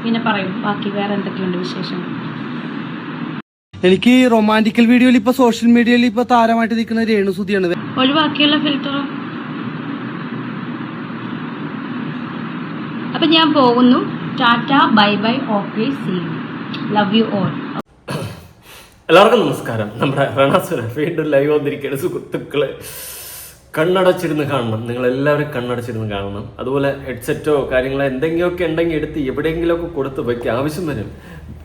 പിന്നെ പറയും ബാക്കി വേറെ എന്തൊക്കെയുണ്ട് വിശേഷം. എനിക്ക് റൊമാൻറ്റിക്കൽ വീഡിയോയിൽ ഇപ്പൊ സോഷ്യൽ മീഡിയയിൽ ഇപ്പൊ താരമായിട്ട് നിൽക്കുന്ന രേണുസുതിയാണ്. ഒരു ബാക്കിയുള്ള ഫിൽറ്ററോ? അപ്പൊ ഞാൻ പോകുന്നു. Tata, bye bye, okay, see you, love you all. എല്ലാവർക്കും നമസ്കാരം. നമ്മുടെ റണാസുര വീണ്ടും ലൈവ് വന്നിരിക്കുകയാണ് സുഹൃത്തുക്കളെ. കണ്ണടച്ചിരുന്ന് കാണണം, നിങ്ങളെല്ലാവരും കണ്ണടച്ചിരുന്ന് കാണണം. അതുപോലെ ഹെഡ്സെറ്റോ കാര്യങ്ങളോ എന്തെങ്കിലുമൊക്കെ ഉണ്ടെങ്കിൽ എടുത്ത് എവിടെയെങ്കിലുമൊക്കെ കൊടുത്ത് വയ്ക്കുക, ആവശ്യം വരും.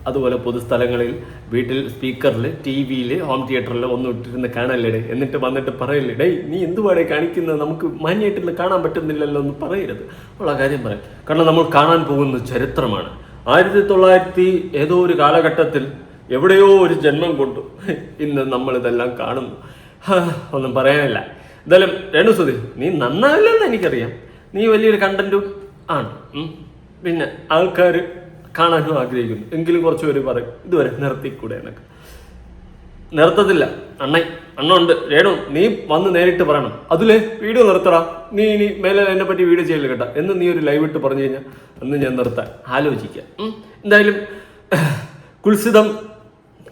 അതുപോലെ പൊതുസ്ഥലങ്ങളിൽ, വീട്ടിൽ, സ്പീക്കറിൽ, ടി വിയിൽ, ഹോം തിയേറ്ററിൽ ഒന്നും ഇട്ടിരുന്ന് കാണല്ലേ. എന്നിട്ട് വന്നിട്ട് പറയില്ലേ, ഡേയ് നീ എന്തുപാടെ കാണിക്കുന്നത്, നമുക്ക് മാന്യമായിട്ടില്ല കാണാൻ പറ്റുന്നില്ലല്ലോ എന്ന് പറയരുത്. ഉള്ള കാര്യം പറയാം. കാരണം നമ്മൾ കാണാൻ പോകുന്നത് ചരിത്രമാണ്. 1900 ഏതോ ഒരു കാലഘട്ടത്തിൽ എവിടെയോ ഒരു ജന്മം കൊണ്ടു ഇന്ന് നമ്മളിതെല്ലാം കാണുന്നു. ഒന്നും പറയാനില്ല. എന്തായാലും രേണുസുതി, നീ നന്നാവില്ലെന്ന് എനിക്കറിയാം. നീ വലിയൊരു കണ്ടന്റും ആണ്. പിന്നെ ആൾക്കാർ കാണാനും ആഗ്രഹിക്കുന്നു. എങ്കിലും കുറച്ച് പേര് പറയും ഇതുവരെ നിർത്തിക്കൂടെ എന്നൊക്കെ. നിർത്തത്തില്ല. അണ്ണുണ്ട്. രേണു, നീ വന്ന് നേരിട്ട് പറയണം. അതിലെ വീഡിയോ നിർത്തടാ, നീ ഇനി മേലെ എന്നെ പറ്റി വീഡിയോ ചെയ്യില്ല കേട്ടോ എന്ന് നീ ഒരു ലൈവ് ഇട്ട് പറഞ്ഞു കഴിഞ്ഞാൽ അന്ന് ഞാൻ നിർത്താൻ ആലോചിക്കാം. എന്തായാലും കുൽസിതം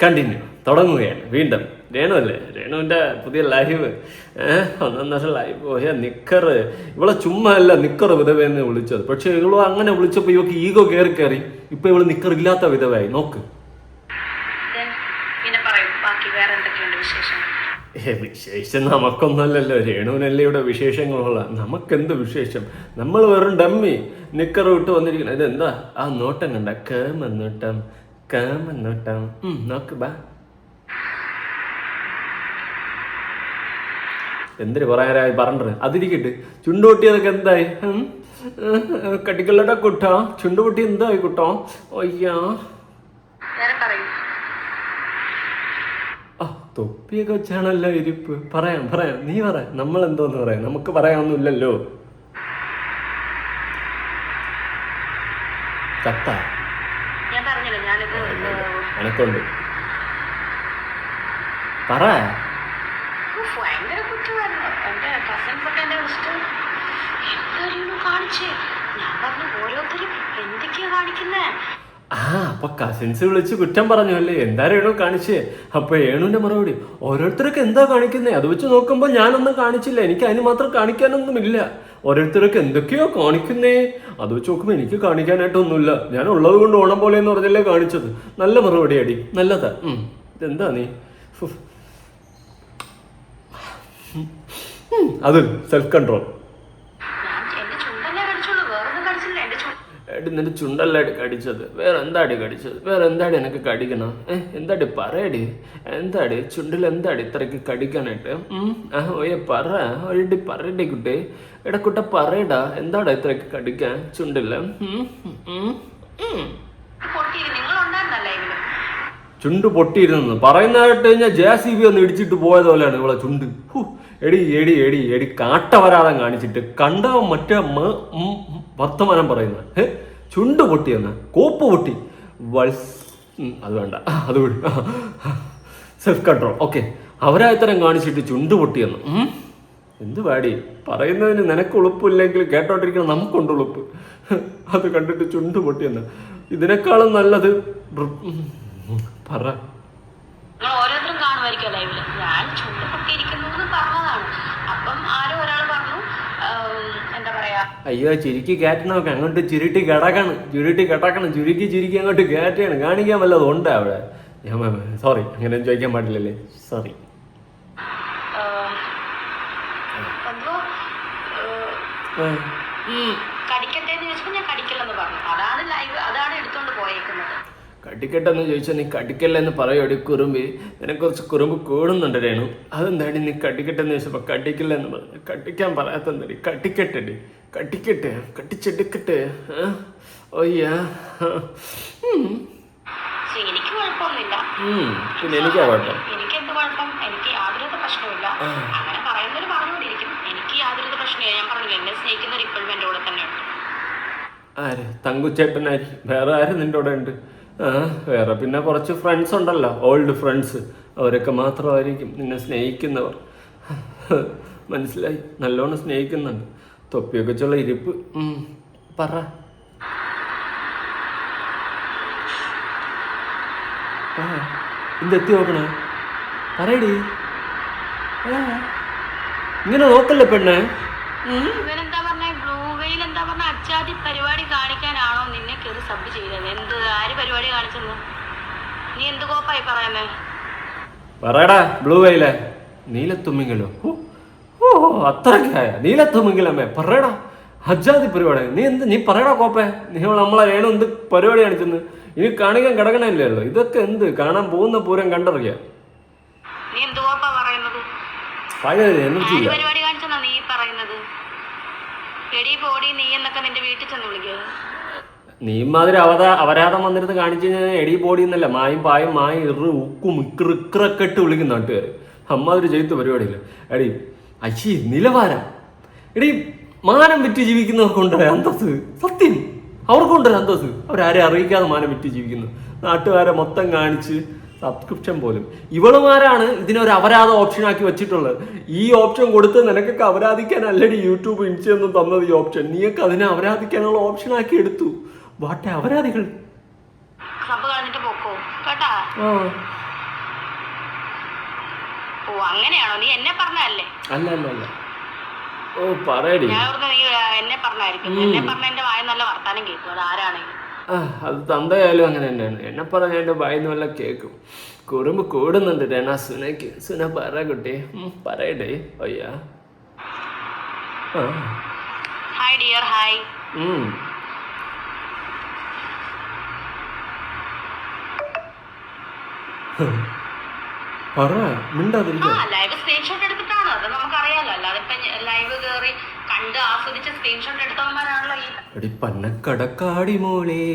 കണ്ടിന്യൂ തുടങ്ങുകയാണ് വീണ്ടും. രേണു അല്ലേ, രേണുവിൻ്റെ പുതിയ ലൈവ്, 1 വർഷം ലൈവ് പോയ നിക്കറ്. ഇവളെ ചുമ്മാ അല്ല നിക്കറ് വിധവയെന്ന് വിളിച്ചത്. പക്ഷെ ഇവള് അങ്ങനെ വിളിച്ചപ്പോൾ ഇവക്ക് ഈഗോ കയറി ഇപ്പൊ ഇവള് നിക്കറില്ലാത്ത വിധവയായി. നോക്ക്. വിശേഷം നമുക്കൊന്നല്ലല്ലോ, രേണുവിനല്ലേ ഇവിടെ വിശേഷങ്ങളുള്ള. നമുക്കെന്ത് വിശേഷം? നമ്മൾ വെറും ഡമ്മി നിക്കറ് വിട്ട് വന്നിരിക്കണം. ഇതെന്താ ആ നോട്ടം കണ്ട? കാമന്നോട്ടം നോക്ക് ബാ. എന്തിനു പറയാനായി പറഞ്ഞത്? അതിരിക്കട്ട്. ചുണ്ടുപൊട്ടിയതൊക്കെ എന്തായി? കട്ടിക്കല്ലട കുട്ടാ, ചുണ്ടുപൊട്ടി എന്തായി കുട്ടോ? അയ്യാ, തൊപ്പിയൊക്കെ വെച്ചാണല്ലോ ഇരിപ്പ്. പറയാം, നീ പറയാം. നമ്മൾ എന്തോന്ന് പറയാം? നമുക്ക് പറയാനൊന്നുമില്ലല്ലോ. കത്ത എനക്കുണ്ട്. പറ. അപ്പൊ കസിൻസ് വിളിച്ച് കുറ്റം പറഞ്ഞു അല്ലേ? എന്താ രേണു കാണിച്ചേ? അപ്പൊ രേണുവിന്റെ മറുപടി, ഓരോരുത്തരൊക്കെ എന്താ കാണിക്കുന്നേ? അത് വെച്ച് നോക്കുമ്പോ ഞാനൊന്നും കാണിച്ചില്ല, എനിക്ക് അതിന് മാത്രം കാണിക്കാനൊന്നുമില്ല. ഓരോരുത്തരൊക്കെ എന്തൊക്കെയോ കാണിക്കുന്നേ, അത് വെച്ച് നോക്കുമ്പോ എനിക്ക് കാണിക്കാനായിട്ടൊന്നുമില്ല. ഞാൻ ഉള്ളത് കൊണ്ട് ഓണം പോലെ എന്ന് പറഞ്ഞല്ലേ കാണിച്ചത്. നല്ല മറുപടി അടി, നല്ലതാ. ഇതെന്താ നീ അത് സെൽഫ് കൺട്രോൾ. നിന്റെ ചുണ്ടല്ലാടി കടിച്ചത്, വേറെ എന്താടി കടിച്ചത്? വേറെ എന്താടി എനിക്ക് കടിക്കണം? എന്താടി പറയടി, എന്താടി ചുണ്ടിൽ എന്താടി ഇത്രയ്ക്ക് കടിക്കാനായിട്ട്? ഓയെ പറയടി കുട്ടി, ഇടക്കുട്ട പറയടാ, എന്താടാ ഇത്രയ്ക്ക് കടിക്കാൻ ചുണ്ടില്ല? ചുണ്ട് പൊട്ടിയിരുന്നു പറയുന്നതായിട്ട് കഴിഞ്ഞാൽ JCB ഒന്ന് ഇടിച്ചിട്ട് പോയതുപോലെയാണ് ഇവളെ ചുണ്ട്. എടി കാട്ട വരാതെ കാണിച്ചിട്ട് കണ്ടവൻ മറ്റേ വർത്തമാനം പറയുന്ന ചുണ്ട് പൊട്ടിയെന്ന കോപ്പ് പൊട്ടി. അത് വേണ്ട, അത് വിട്. Self control. ഓക്കെ, അവരായിത്തരം കാണിച്ചിട്ട് ചുണ്ട് പൊട്ടിയെന്ന്. എന്ത് പാടി പറയുന്നതിന് നിനക്ക് ഉളുപ്പില്ലെങ്കിൽ കേട്ടോണ്ടിരിക്കണം നമുക്കുണ്ട് ഉളുപ്പ്. അത് കണ്ടിട്ട് ചുണ്ട് പൊട്ടിയെന്ന്. ഇതിനേക്കാളും നല്ലത് പറ. ഓരോരുത്തരും കാണുമായിരിക്കും ലൈവില്. ഞാൻ ചുണ്ട് പൊട്ടിയിരിക്കുന്നു പറഞ്ഞതാണ്. അപ്പം ആരോ ഒരാൾ പറഞ്ഞു, എന്താ പറയാ, അയ്യോ ചിരിക്ക് കയറ്റണമൊക്കെ അങ്ങോട്ട് ചുരുട്ടി കിടക്കണം, ചുരുക്കി അങ്ങോട്ട് കയറ്റാണ്. കാണിക്കാൻ വല്ലതും ഉണ്ട് അവിടെ? സോറി, അങ്ങനെ ചോദിക്കാൻ പാടില്ലല്ലേ, സോറി. കടിക്കട്ടെ എന്ന് ചോദിച്ചപ്പോൾ ഞാൻ കടിക്കില്ലെന്ന് പറഞ്ഞു. അതാണ് ലൈവ്, അതാണ് എടുത്തോണ്ട് പോയേക്കുന്നത്. കടിക്കട്ടെന്ന് ചോദിച്ചാൽ നീ കടിക്കല്ലെന്ന് പറയോടി കുറുമ്പി. നിനക്ക് കുറച്ച് കുറുമ്പ് കൂടുന്നുണ്ട് രേണു. അതെന്താടി നീ കടിക്കട്ടെന്ന് ചോദിച്ചപ്പോൾ കടിക്കില്ലെന്ന് പറഞ്ഞു? കടിക്കാൻ പറയാത്തടി, കടിക്കട്ടെ, കട്ടിച്ചെടുക്കട്ടെ. ഓയ്യാ, എനിക്ക് കുഴപ്പമൊന്നുമില്ല. പിന്നെ എനിക്കാ കുഴപ്പം? എനിക്ക് എന്ത് കുഴപ്പം? എനിക്ക് യാതൊരു പ്രശ്നമില്ല. അങ്ങനെ പറയുന്നവര് പറഞ്ഞുകൊണ്ടിരിക്കും. എനിക്ക് യാതൊരു പ്രശ്നമില്ല. ഞാൻ പറഞ്ഞില്ല, എന്നെ സ്നേഹിക്കുന്നവർ ഇപ്പോഴും എൻ്റെ കൂടെ തന്നെ ഉണ്ട്. ആര്? തങ്കുച്ചേട്ടനായിരിക്കും. വേറെ ആര് നിൻ്റെ കൂടെ ഉണ്ട്? വേറെ പിന്നെ കുറച്ച് ഫ്രണ്ട്സ് ഉണ്ടല്ലോ, ഓൾഡ് ഫ്രണ്ട്സ്. അവരൊക്കെ മാത്രമായിരിക്കും നിന്നെ സ്നേഹിക്കുന്നവർ. മനസ്സിലായി, നല്ലോണം സ്നേഹിക്കുന്നുണ്ട്. തൊപ്പിയൊക്കെ ചുള്ള ഇരിപ്പ്. പറ. ആ എന്തെത്തി നോക്കണേ പറയടി. ഇങ്ങനെ നോക്കല്ലേ പെണ്ണെ. ഇവനെന്താ പറഞ്ഞ ബ്ലൂ വെയിൽ എന്താ പറഞ്ഞ അച്ചാതി പരിപാടി കാണിക്കാനാണോ നിന്നെ കയറി സബ് ചെയ്തത്? എന്ത് ആര് പരിപാടി കാണിച്ചെന്ന് നീ എന്ത് കോപ്പായി പറയുന്നേ? പറയടാ ബ്ലൂ വെയിലേ നീലത്തുമ്മിങ്ങലോ? ഓ അത്രക്കായ നീലത്തുമ്മിങ്ങലമ്മേ പറയടാ അജാതി പരിപാടി. നീ പറയടാ കോപ്പേ. നമ്മളെ വേണു എന്ത് പരിപാടി കാണിച്ചെന്ന് ഇനി കാണിക്കാൻ കിടക്കണല്ലേ ഉള്ളു. ഇതൊക്കെ എന്ത് കാണാൻ പോകുന്ന പൂരം കണ്ടറിയാം. നീ എന്ത് കോപ്പാ പറയുന്നത്? പഴയ എനർജി ഇല്ല. പരിപാടി കാണിച്ചെന്നാ നീ പറയുന്നത്? എടി പോടി നീ എന്നൊക്കെ നിന്റെ വീട്ടിൽ ചെന്ന് വിളിക്കുക. നീ മാതിരി അവരാധം വന്നിരുന്ന് കാണിച്ചു കഴിഞ്ഞാൽ എടി ബോഡി എന്നല്ല മായും പായും മായും ഉക്കും ഇക്കറൊക്കെ ഇട്ട് വിളിക്കും നാട്ടുകാർ. അമ്മാതിരി ചെയ്ത പരിപാടിയില്ല എടി. അയ്യേ നിലവാരം എടി. മാനം വിറ്റ് ജീവിക്കുന്നവർക്കുണ്ടൊരു അന്തസ്. സത്യം അവർക്കുണ്ടൊരു അന്തസ്. അവരാരെ അറിയിക്കാതെ മാനം വിറ്റ് ജീവിക്കുന്നു. നാട്ടുകാരെ മൊത്തം കാണിച്ച് സബ്സ്ക്രിപ്ഷൻ പോലും. ഇവളുമാരാണ് ഇതിനൊരു അപരാധ ഓപ്ഷൻ ആക്കി വെച്ചിട്ടുള്ളത്. ഈ ഓപ്ഷൻ കൊടുത്ത് നിനക്കൊക്കെ അപരാധിക്കാൻ അല്ലടി യൂട്യൂബ് ഇൻസ്റ്റൊന്നും തന്നത് ഈ ഓപ്ഷൻ. നീയൊക്കെ അതിനെ അപരാധിക്കാനുള്ള ഓപ്ഷൻ ആക്കി എടുത്തു. വാട്ടെ അപരാധികൾ. അങ്ങനെയാണോ? നീ എന്നെ പറഞ്ഞല്ലേ? അല്ല അല്ല അല്ല. ഓ പറയടി. നീ എന്നെ പറഞ്ഞായിരിക്കും. എന്നെ പറഞ്ഞ എന്റെ വായ നല്ല വർത്താനം കേൾക്കും. അത് ആരാണെങ്കിലും. അത് തന്തയായാലും അങ്ങനെ തന്നെയാണ്. എന്നെ പറഞ്ഞ എന്റെ വായിന്ന് വല്ല കേൾക്കും. കുറുമ്പ് കൂടുന്നുണ്ട് രേണ സുനയ്ക്ക്. സുന പറ കുട്ടി പറയട്ടെ. അയ്യാ hi dear. Hi. Live screenshot എടുത്തിട്ടാണ്. അത് നമുക്കറിയാലോ. അല്ലാതെ ഇപ്പൊ ലൈവ് കയറി കണ്ട് ആസ്വദിച്ച് സ്ക്രീൻഷോട്ട് എടുത്തവന്മാരാണല്ലോ ഈ പന്നക്കടക്കാടി മോളെ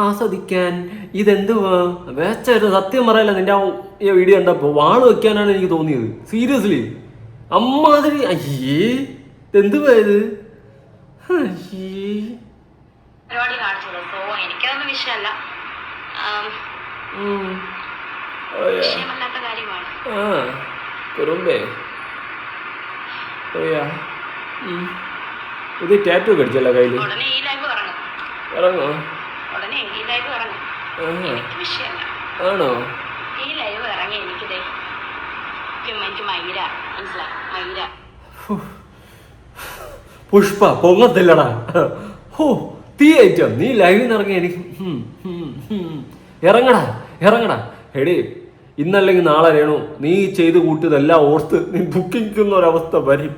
ആസ്വദിക്കാൻ. ഇതെന്തുവാ വേച്ചൊരു സത്യം പറയല്ല. നിന്റെ ഈ വീഡിയോ കണ്ടപ്പോ വാള് വെക്കാനാണ് എനിക്ക് തോന്നിയത്. സീരിയസ്ലി അമ്മാതിരി. അയ്യേ എന്തുവാ ഇത്? പരിപാടി കാണിച്ചത്. സോ എനിക്കതൊന്നും വിഷയമല്ല. വിഷയമല്ലാത്ത കാര്യമാണ്. കുറുമ്പേ ഇത് ടാറ്റു കടിച്ചല്ലോ കയ്യില്. ഉടനെ ഈ ലൈവ് ഇറങ്ങും. ഇറങ്ങോ? ഉടനെ ഈ ലൈവ് ഇറങ്ങും. എനിക്ക് വിഷയമല്ല. ആണോ? ഈ ലൈവ് ഇറങ്ങി എനിക്കിതേ എനിക്ക് മൈര മനസ്സിലായി. മൈര പുഷ്പ പൊങ്ങത്തില്ലടാ. ഹോ തീ ഐറ്റം. നീ ലൈവിൽ നിന്ന് ഇറങ്ങി എനിക്ക് ഇറങ്ങടാ എടേ. ഇന്നല്ലെങ്കിൽ നാളെ വേണോ നീ ചെയ്ത് കൂട്ടിയതെല്ലാം ഓർത്ത് നീ ബുക്കിംഗ് ഒരവസ്ഥ വരും.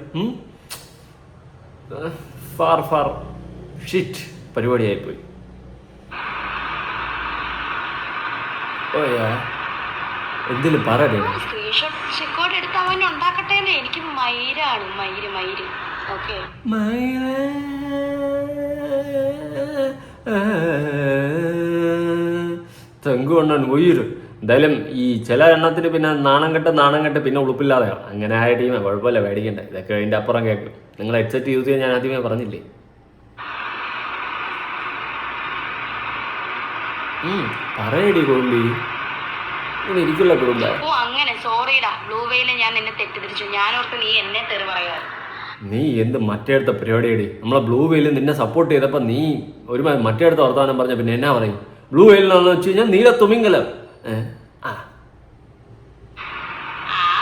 ഫാർ ഫാർ ഷിറ്റ് പരിപാടിയായിപ്പോയി. ഓയാ എന്തിലും പറയണേ. സ്ക്രീൻഷോട്ട് റെക്കോർഡ് എടുത്ത് അവൻ ഉണ്ടാക്കട്ടെ. എനിക്ക് മൈരാണ്. മൈര് ഓക്കെ. തെങ്കുകൊണ്ടാണ് ഉയരും. എന്തായാലും ഈ ചില എണ്ണത്തിന് പിന്നെ നാണം കെട്ട് പിന്നെ ഉളുപ്പില്ലാതെയാണ്. അങ്ങനെ ആയ ടീമേ കുഴപ്പമില്ല, പേടിക്കണ്ട. ഇതൊക്കെ അതിൻ്റെ അപ്പുറം കേൾക്കും. നിങ്ങൾ ഹെഡ്സെറ്റ് യൂസ് ചെയ്യാൻ ഞാൻ ആദ്യമേ പറഞ്ഞില്ലേ. പറയടി കുറുമ്പി. ഇങ്ങനെ ഇരിക്കില്ല കുറുമ്പ. അങ്ങനെ സോറിടാ ബ്ലൂ വെയില് ഞാൻ നിന്നെ തെറ്റിദ്ധരിച്ചു. ഞാനോർത്ത് നീ എന്നെ തെറി പറയാ. നീ എന്ത് മറ്റേടുത്ത പരിപാടിയടി. നമ്മളെ ബ്ലൂ വെയിൽ നിന്നെ സപ്പോർട്ട് ചെയ്തപ്പോൾ നീ ഒരു മറ്റേടുത്ത വർത്തമാനം പറഞ്ഞ പിന്നെ എന്നാ പറയും? ബ്ലൂ വെയിലെന്ന് വെച്ച് കഴിഞ്ഞാൽ നീല തുമിങ്കലം. ആ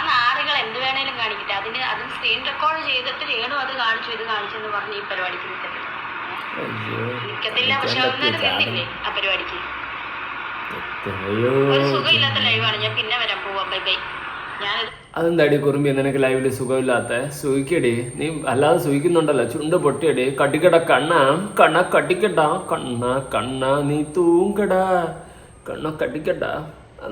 നാറുകൾ എന്ത് വേണേലും കാണിക്കട്ടെ. അതും സ്ക്രീൻ റെക്കോർഡ് ചെയ്തിട്ട് രേണു അത് കാണിച്ചു ഇത് കാണിച്ചെന്ന് പറഞ്ഞ് ഈ പരിപാടിക്ക് നിൽക്കത്തില്ല. പക്ഷെ ഒന്നും നിന്നില്ലേ ആ പരിപാടിക്ക്. ഒരു സുഖമില്ലാത്ത ലൈവാണ്. ഞാൻ പിന്നെ വരാൻ പോവാ. Bye bye. അതെന്താടി കുറുമ്പി നിനക്ക് ലൈവില് സുഖമില്ലാത്ത? സൂയിക്കടി. നീ അല്ലാതെ സൂയിക്കുന്നുണ്ടല്ലോ. ചുണ്ട് പൊട്ടിയടി. കടിക്കട കണ്ണ കടിക്കട്ട കണ്ണ നീ തൂങ്കടാ കണ്ണ കടിക്കട്ട.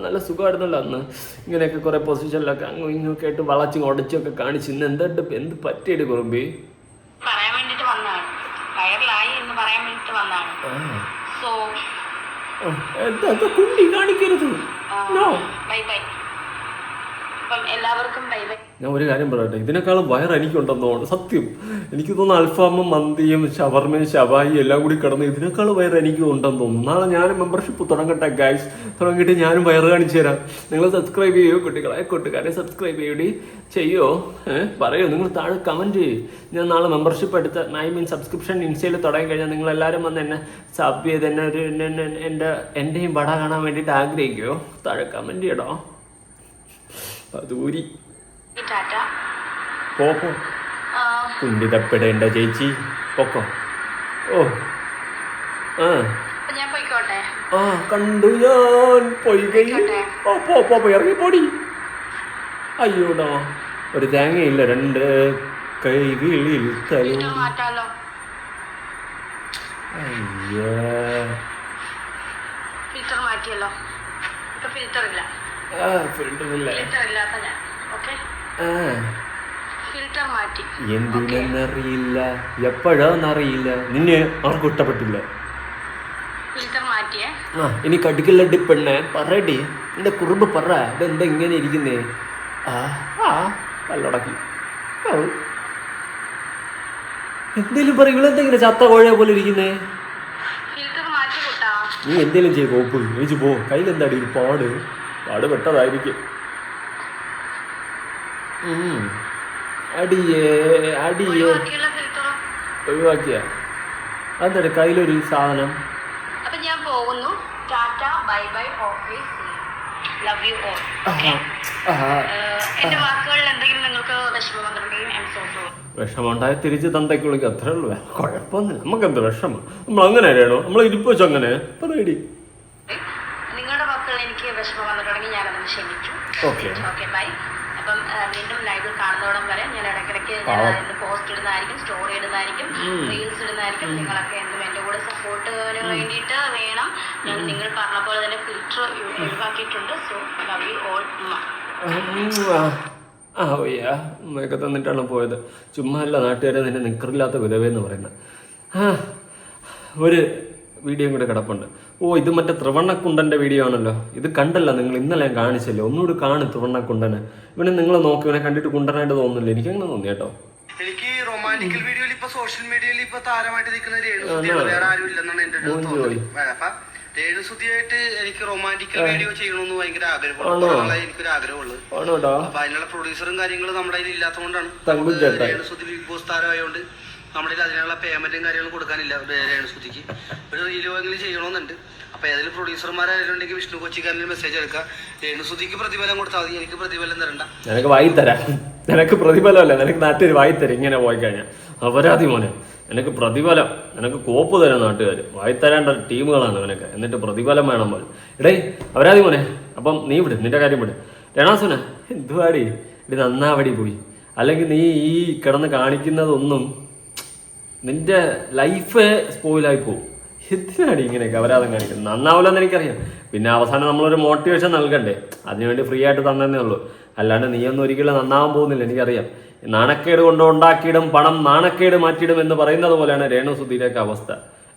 നല്ല സുഖമായിരുന്നല്ലോ അന്ന്. ഇങ്ങനെയൊക്കെ കുറെ പൊസിഷനിലൊക്കെ അങ്ങും ഇങ്ങൊക്കെ ആയിട്ട് വളച്ചും ഉടച്ചൊക്കെ കാണിച്ച്. ഇന്ന് എന്ത് പറ്റിയടി കുറുമ്പി? പറയാൻ വേണ്ടിട്ട് വന്നതാണ്. വൈറലായി എന്ന് പറയാൻ വേണ്ടിട്ട് വന്നതാണ്. സോ എന്താ കുണ്ടി കാണിക്കരുത്. Bye bye. അപ്പം എല്ലാവർക്കും ബൈ ബൈ. ഞാൻ ഒരു കാര്യം പറയട്ടെ, ഇതിനേക്കാളും വയർ എനിക്കുണ്ടെന്ന് തോന്നുന്നു. സത്യം എനിക്ക് തോന്നുന്നു അൽഫാമും മന്തിയും ഷവർമയും ഷവായി എല്ലാം കൂടി കിടന്ന് ഇതിനേക്കാളും വയർ എനിക്ക് ഉണ്ടെന്ന് തോന്നുന്നു. നാളെ ഞാനും മെമ്പർഷിപ്പ് തുടങ്ങട്ടെ ഗൈസ്. തുടങ്ങിയിട്ട് ഞാനും വയറ് കാണിച്ചു തരാം. നിങ്ങൾ സബ്സ്ക്രൈബ് ചെയ്യൂ കൂട്ടുകാരെ സബ്സ്ക്രൈബ് ചെയ്യോ പറയൂ, നിങ്ങൾ താഴെ കമൻറ്റ് ചെയ്യും. ഞാൻ നാളെ മെമ്പർഷിപ്പ് എടുത്ത് സബ്സ്ക്രിപ്ഷൻ ഇൻസ്റ്റയിൽ തുടങ്ങി കഴിഞ്ഞാൽ നിങ്ങളെല്ലാവരും വന്ന് എന്നെ സബ് ചെയ്ത് എന്നെ എൻ്റെയും പട കാണാൻ വേണ്ടിയിട്ട് ആഗ്രഹിക്കുമോ? താഴെ കമൻറ്റ് ചെയ്യടോ. അതൂരി പോപ്പോ കുണ്ടിതപ്പെടേണ്ട ചേച്ചി പൊക്കോ. ഓ ഞാൻ പോയിക്കോട്ടെ. കണ്ടു ഞാൻ പോയി പോ ഇറങ്ങിപ്പോടി. അയ്യോടാ ഒരു തേങ്ങയില്ല, രണ്ട് കൈകളിൽ തലു. മാറ്റാലോ. അയ്യോ ഫിൽറ്റർ മാറ്റിയല്ലോ. ഇപ്പൊ ഫിൽറ്റർ ഇല്ല. ഫിൽറ്റർ ഇല്ല. ഫിൽറ്റർ ഇല്ലാത്ത ഞാൻ. ഓക്കെ ഫിൽറ്റർ മാറ്റി. എന്തിനെന്നറിയില്ല, എപ്പോഴാന്നറിയില്ല, നിന്നെ ആർക്കും ഇഷ്ടപ്പെട്ടില്ല. ഫിൽറ്റർ മാറ്റിയേ. ഇനി കടിക്കല്ലടി പെണ്ണെ പറയടി, എന്റെ കുറുമ്പ് പറ. ഇതെന്താ ഇങ്ങനെ ഇരിക്കുന്നേ? കല്ലടക്കി എന്തേലും പറ. ഇവളെന്തെങ്കിലും ചത്ത കോഴയെ പോലെ ഇരിക്കുന്നേ? ഫിൽറ്റർ മാറ്റി കൂട്ടാ. നീ എന്തേലും ചെയ്ത് കോപ്പ് എഴുതി പോ. കയ്യിലെന്താടി ഒരു പാട് വെട്ടതായിരിക്കും. അടിയേ ഒഴിവാക്കിയ അതെന്താ കയ്യിലൊരു സാധനം. അപ്പൊ ഞാൻ പോകുന്നു. Tata bye by. Always love you all. എന്റെ വാക്കുകളിൽ എന്തെങ്കിലും നിങ്ങൾക്ക് വിഷമം വന്നിട്ടുണ്ടെങ്കിൽ ഐ ആം സോ സോറി. വിഷമമുണ്ടായ തിരിച്ച് തന്തയ്ക്ക് വിളിക്കുക, അത്രേ ഉള്ളൂ. കുഴപ്പമൊന്നുമില്ല. നമുക്കെന്ത് വിഷമം? നമ്മൾ അങ്ങനെ അറിയണോ? നമ്മൾ ഇരിപ്പ് വെച്ച് അങ്ങനെ പറയടി. നിങ്ങളുടെ വാക്കുകളിൽ എനിക്ക് വിഷമം വന്നിട്ടുണ്ടെങ്കിൽ ഞാനതൊന്ന് ക്ഷമിച്ചു. Okay bye. അപ്പം വീണ്ടും ലൈവിൽ കാണുന്നതോളം വരെ ഞാൻ ഇടയ്ക്കിടയ്ക്ക് പോസ്റ്റ് ഇടുന്നതായിരിക്കും, സ്റ്റോറി ഇടുന്നതായിരിക്കും, റീൽസ് ഇടുന്നതായിരിക്കും. നിങ്ങളൊക്കെ എന്തും എൻ്റെ കൂടെ സപ്പോർട്ടിന് വേണ്ടിയിട്ട് വേണം. ഞാൻ നിങ്ങൾ പറഞ്ഞ പോലെ തന്നെ ഫിൽറ്റർ ഒഴിവാക്കിയിട്ടുണ്ട്. So love you all. ഉമ്മയൊക്കെ തന്നിട്ടാണ് പോയത്. ചുമ്മാ അല്ല നാട്ടുകാരെ നിന്നെ നിക്കറില്ലാത്ത വിധവയെന്ന് പറയുന്നത്. ഒരു വീഡിയോ കൂടെ കിടപ്പുണ്ട്. ഇത് മറ്റേ ത്രിവണ്ണക്കുണ്ടൻ്റെ വീഡിയോ ആണല്ലോ. ഇത് കണ്ടല്ല നിങ്ങൾ? ഇന്നലെ ഞാൻ കാണിച്ചല്ലേ. ഒന്നുകൂടി കാണും ത്രിവണ്ണക്കുണ്ടനെ. ഇവനെ നിങ്ങൾ നോക്കി, ഇവനെ കണ്ടിട്ട് കുണ്ടനായിട്ട് തോന്നുന്നില്ല. എനിക്കങ്ങനെ തോന്നി കേട്ടോ. എനിക്ക് റൊമാൻറ്റിക്കൽ വീഡിയോയിൽ ഇപ്പൊ സോഷ്യൽ മീഡിയയിൽ ഇപ്പൊ താരമായിട്ട് നിൽക്കുന്ന വേറെ ആരും ഇല്ലെന്നാണ് എന്റെ ഒരു തോന്നൽ. അപ്പൊ രേണുസുതിയായിട്ട് എനിക്ക് റൊമാൻറ്റിക്കൽ വീഡിയോ ചെയ്യണമെന്ന് ഭയങ്കര ആഗ്രഹമുള്ള എനിക്കൊരു ആഗ്രഹമുള്ളത്. അപ്പൊ അതിനുള്ള പ്രൊഡ്യൂസറും കാര്യങ്ങളും നമ്മുടെ കയ്യിൽ ഇല്ലാത്തതുകൊണ്ടാണ്. രേണുസുതി ബിഗ് ബോസ് താരമായതുകൊണ്ട് നമ്മുടെ അതിനുള്ള പേയ്മെന്റും കാര്യങ്ങളും കൊടുക്കാനില്ല രേണുസുതിക്ക്. ഒരു റീലോയെങ്കിലും ചെയ്യണമെന്നുണ്ട്. അപ്പൊ ഏതെങ്കിലും പ്രൊഡ്യൂസർമാരായിട്ടുണ്ടെങ്കിൽ വിഷ്ണു കൊച്ചിക്കാരന് മെസ്സേജ് എടുക്കാം. രേണുസുതിക്ക് പ്രതിഫലം കൊടുത്താൽ മതി, എനിക്ക് പ്രതിഫലം തരണ്ട. നിനക്ക് വായി തരാം. നിനക്ക് പ്രതിഫലമല്ല, നിനക്ക് നാട്ടുകാർ വായി തരും. ഇങ്ങനെ പോയി കഴിഞ്ഞാൽ അപരാധി മോനെ. നിനക്ക് പ്രതിഫലം, നിനക്ക് കോപ്പ് തരാം നാട്ടുകാർ. വായി തരേണ്ട ടീമുകളാണ് നിനക്ക്. എന്നിട്ട് പ്രതിഫലം വേണം പോലെ. എടേ അപരാധി മോനെ, അപ്പം നീ വിട്, നിന്റെ കാര്യം വിട്. രണാസുന എന്തുവാടി ഇത് നന്നാവടി പോയി. അല്ലെങ്കിൽ നീ ഈ കിടന്ന് കാണിക്കുന്നതൊന്നും നിന്റെ ലൈഫ് സ്പോയിലായി പോകും. എന്തിനാടി ഇങ്ങനെയൊക്കെ അപരാധം കാണിക്കുന്നത്? നന്നാവില്ലെന്ന് എനിക്കറിയാം. പിന്നെ അവസാനം നമ്മളൊരു മോട്ടിവേഷൻ നൽകണ്ടേ? അതിനുവേണ്ടി ഫ്രീ ആയിട്ട് തന്നേ ഉള്ളൂ. അല്ലാണ്ട് നീയൊന്നും ഒരിക്കലും നന്നാവാൻ പോകുന്നില്ല, എനിക്കറിയാം. നാണക്കേട് കൊണ്ട് ഉണ്ടാക്കിയിടും പണം നാണക്കേട് മാറ്റിയിടും എന്ന് പറയുന്നത് പോലെയാണ് രേണുസുധിയുടെയൊക്കെ അവസ്ഥ.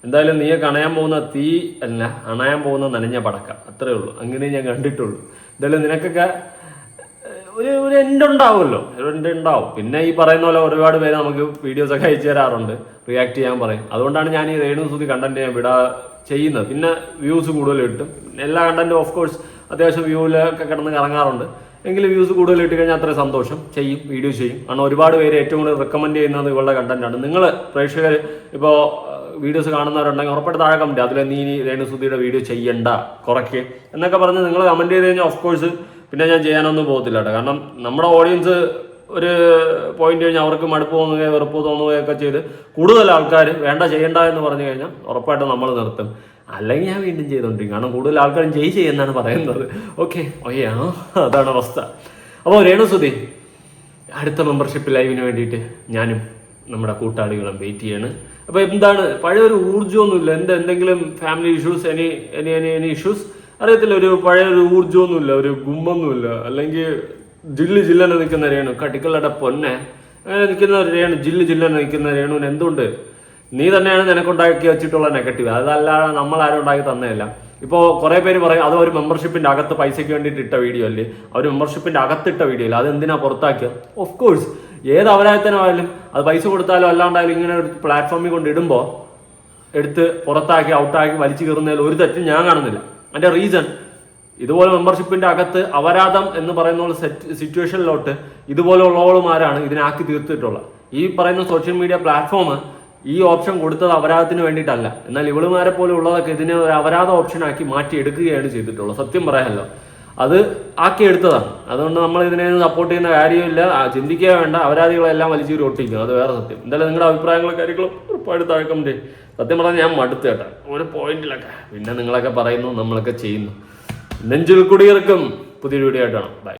എന്തായാലും നീയൊക്കെ അണയാൻ പോകുന്ന തീ അല്ല, അണയാൻ പോകുന്ന നനഞ്ഞ പടക്കം, അത്രേ ഉള്ളൂ. അങ്ങനെ ഞാൻ കണ്ടിട്ടുള്ളൂ. എന്തായാലും നിനക്കൊക്കെ ഒരു എൻഡ് ഉണ്ടാവുമല്ലോ, ഒരു എൻഡ് ഉണ്ടാവും. പിന്നെ ഈ പറയുന്ന പോലെ ഒരുപാട് പേര് നമുക്ക് വീഡിയോസൊക്കെ അയച്ചു തരാറുണ്ട്, റിയാക്ട് ചെയ്യാൻ പറയും. അതുകൊണ്ടാണ് ഞാൻ ഈ രേണുസുധി കണ്ടന്റ് ഞാൻ ചെയ്യുന്നത്. പിന്നെ വ്യൂസ് കൂടുതൽ കിട്ടും. എല്ലാ കണ്ടന്റും ഓഫ് കോഴ്സ് അത്യാവശ്യം വ്യൂവിലൊക്കെ കിടന്ന് കറങ്ങാറുണ്ട്. എങ്കിലും വ്യൂസ് കൂടുതൽ ഇട്ട് കഴിഞ്ഞാൽ അത്രയും സന്തോഷം. വീഡിയോ ചെയ്യും. കാരണം ഒരുപാട് പേര് ഏറ്റവും കൂടുതൽ റെക്കമെൻഡ് ചെയ്യുന്നത് ഇവളുടെ കണ്ടന്റാണ്. നിങ്ങൾ പ്രേക്ഷകർ ഇപ്പോൾ വീഡിയോസ് കാണുന്നവരുണ്ടെങ്കിൽ ഉറപ്പായിട്ട് താഴെ കമൻറ്റ് അതിൽ നീ രേണുസുധിയുടെ വീഡിയോ ചെയ്യണ്ട, കുറയ്ക്ക് എന്നൊക്കെ പറഞ്ഞ് നിങ്ങൾ കമൻറ്റ് ചെയ്ത് കഴിഞ്ഞാൽ ഓഫ് കോഴ്സ് പിന്നെ ഞാൻ ചെയ്യാനൊന്നും പോകത്തില്ല കേട്ടോ. കാരണം നമ്മുടെ ഓഡിയൻസ് ഒരു പോയിന്റ് കഴിഞ്ഞാൽ അവർക്ക് മടുപ്പ് തോന്നുകയോ വെറുപ്പ് തോന്നുകയൊക്കെ ചെയ്ത് കൂടുതൽ ആൾക്കാർ വേണ്ട ചെയ്യണ്ട എന്ന് പറഞ്ഞു കഴിഞ്ഞാൽ ഉറപ്പായിട്ടും നമ്മൾ നിർത്തും. അല്ലെങ്കിൽ ഞാൻ വീണ്ടും ചെയ്തുകൊണ്ടിരിക്കും. കാരണം കൂടുതൽ ആൾക്കാരും ചെയ്യുന്നതാണ് പറയുന്നത്. ഓക്കെ അതാണ് അവസ്ഥ. അപ്പോൾ രേണുസുധി അടുത്ത മെമ്പർഷിപ്പ് ലൈവിന് വേണ്ടിയിട്ട് ഞാനും നമ്മുടെ കൂട്ടാളികളും വെയിറ്റ് ചെയ്യാണ്. അപ്പോൾ എന്താണ് പഴയൊരു ഊർജ്ജമൊന്നുമില്ല. എന്തെങ്കിലും ഫാമിലി ഇഷ്യൂസ് എനി ഇഷ്യൂസ് അറിയത്തില്ല. ഒരു പഴയൊരു ഊർജ്ജമൊന്നുമില്ല, ഒരു ഗുമ്മൊന്നുമില്ല. അല്ലെങ്കിൽ ജില്ലനെ നിൽക്കുന്ന രേണു, കട്ടിക്കളുടെ പൊന്നെ അങ്ങനെ നിൽക്കുന്ന രേണു, ജില്ലനെ നിൽക്കുന്ന രേണുവിന് എന്തുകൊണ്ട്? നീ തന്നെയാണ് നിനക്കുണ്ടാക്കി വെച്ചിട്ടുള്ള നെഗറ്റീവ്. അതല്ലാതെ നമ്മളാരും ഉണ്ടാക്കി തന്നെയല്ല. ഇപ്പോൾ കുറേ പേര് പറയും അത് ഒരു മെമ്പർഷിപ്പിൻ്റെ അകത്ത് പൈസയ്ക്ക് വേണ്ടിയിട്ട് ഇട്ട വീഡിയോ അല്ലേ, അവർ മെമ്പർഷിപ്പിൻ്റെ അകത്തിട്ട വീഡിയോ അല്ലേ, അത് എന്തിനാ പുറത്താക്കിയത്? ഓഫ് കോഴ്സ് ഏത് അപരാധത്തിനായാലും അത് പൈസ കൊടുത്താലും അല്ലാണ്ടായാലും ഇങ്ങനെ ഒരു പ്ലാറ്റ്ഫോമിൽ കൊണ്ട് ഇടുമ്പോൾ എടുത്ത് പുറത്താക്കി ഔട്ടാക്കി വലിച്ചു കയറുന്നതിൽ ഒരു തെറ്റും ഞാൻ കാണുന്നില്ല. അതിൻ്റെ റീസൺ ഇതുപോലെ മെമ്പർഷിപ്പിൻ്റെ അകത്ത് അപരാധം എന്ന് പറയുന്ന സിറ്റുവേഷനിലോട്ട് ഇതുപോലെയുള്ളവളുമാരാണ് ഇതിനാക്കി തീർത്തിട്ടുള്ളത്. ഈ പറയുന്ന സോഷ്യൽ മീഡിയ പ്ലാറ്റ്ഫോം ഈ ഓപ്ഷൻ കൊടുത്തത് അപരാധത്തിന് വേണ്ടിയിട്ടല്ല. എന്നാൽ ഇവളുമാരെ പോലെ ഉള്ളതൊക്കെ ഇതിനെ ഒരു അപരാധ ഓപ്ഷനാക്കി മാറ്റിയെടുക്കുകയാണ് ചെയ്തിട്ടുള്ളത്. സത്യം പറയാമല്ലോ, അത് ആക്കിയെടുത്തതാണ്. അതുകൊണ്ട് നമ്മൾ ഇതിനെ സപ്പോർട്ട് ചെയ്യുന്ന കാര്യമില്ല, ചിന്തിക്കുക വേണ്ട. അപരാധികളെല്ലാം വലിച്ചൂരി ഒട്ടിക്കും, അത് വേറെ സത്യം. എന്തായാലും നിങ്ങളുടെ അഭിപ്രായങ്ങളും കാര്യങ്ങളും ഉറപ്പായിട്ട് താഴെ കമന്റ് ചെയ്യും. സത്യം പറഞ്ഞാൽ ഞാൻ മടുത്തു കേട്ടോ ഒരു പോയിന്റിലൊക്കെ. പിന്നെ നിങ്ങളൊക്കെ പറയുന്നു, നമ്മളൊക്കെ ചെയ്യുന്നു. നെഞ്ചിൽ കുടിയിറക്കും. പുതിയൊരു വീഡിയോ ആയിട്ടാണ്. ബൈ.